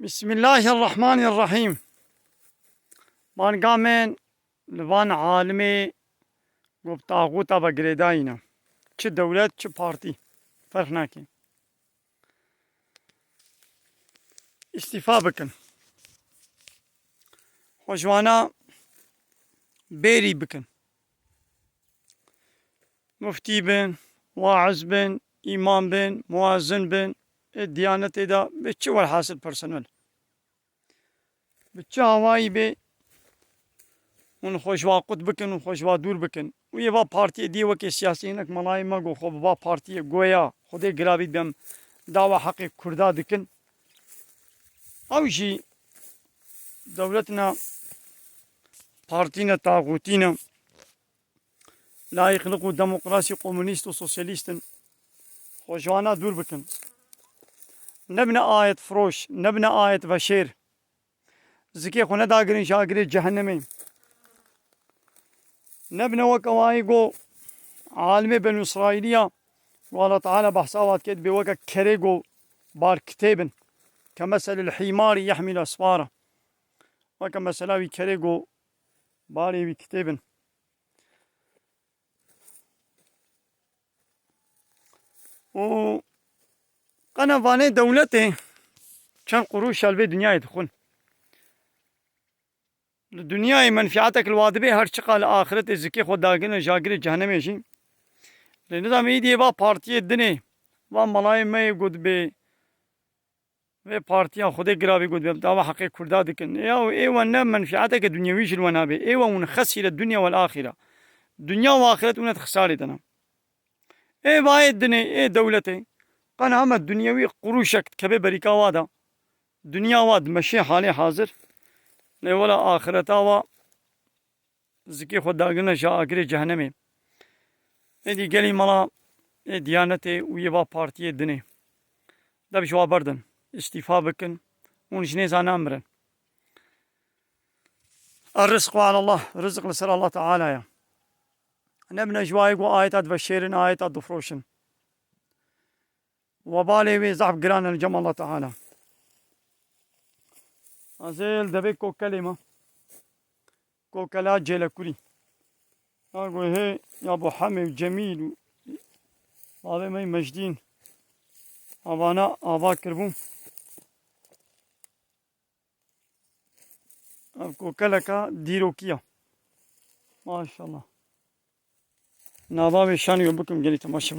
بسم الله الرحمن الرحيم. بانقامن لوان عالمي وبطاغوتا بقريداينا چه دولت چه بارتي فرق ناكي استفا بكن خوشوانا بيري بكن مفتي بن واعظ بن إمام بن موازن بن الديانة دا بچه والحاصل برسنول بچه هواي بي ون خوشوا قد بكن ون خوشوا دور بكن ويا با بارتي دي وكي سياسيينك ملاي مگو خو با بارتي گويا خودي گراوي بم دعوة حق كردا دكن او شي دولتنا بارتينا طاغوتينا لا يخلقوا ديمقراطي كومونيست وسوسياليست خوشوانا دور بكن نبنى آية فروش نبنى آية بشير زكي خونه داگرين شاگري جهنمي نبنى وكواي جو عالمي بنو إسرائيلية والله تعالى بحصاوات كد بوكا كريجو بار كتابن كمثل الحمار يحمل أسفارا وكمثلاوي كريجو باري بكتابن و قنواني دولتي كان قروش شالبي دنيا يدخل الدنيا منفعتك الواجبة هر شقال آخرت الزكي خود داقنا جاقري جهنم يشين لنظام ايدي با بارتي الدنيا با ملاي ما يقود بي و بارتيا خودي قرابي قود بي دعوة حقيق كردا دكن ايوان منفعتك الدنيويش الونابي ايوان خسر الدنيا والآخرة دنيا وآخرت ونت خساري دنا اي باي الدنيا اي دولتي قنا هم الدنيوي قروشك كبي بريكا وادا دنيا واد مشي حالي حاضر ولا آخرتا و زكي خود داقنا شاكري جهنمي ادي قالي ملا ديانتي ويبا بارتي الدنيا دا بشوا بردن استيفا بكن ونشنيز انا امرن الرزق على الله رزق لسر الله تعالى يا نبنى جوايق وآيات بشيرن آيات دفروشن وبالي وي زحف قران الجمع الله تعالى أزيل دبيكو كلمة كوكلات جيلكولي أقول هي يا أبو حميد جميل هذا ما مجدين أبانا أبا كربون كوكلكا ديروكيا ما شاء الله نابا بشان يوبكم جري تماشى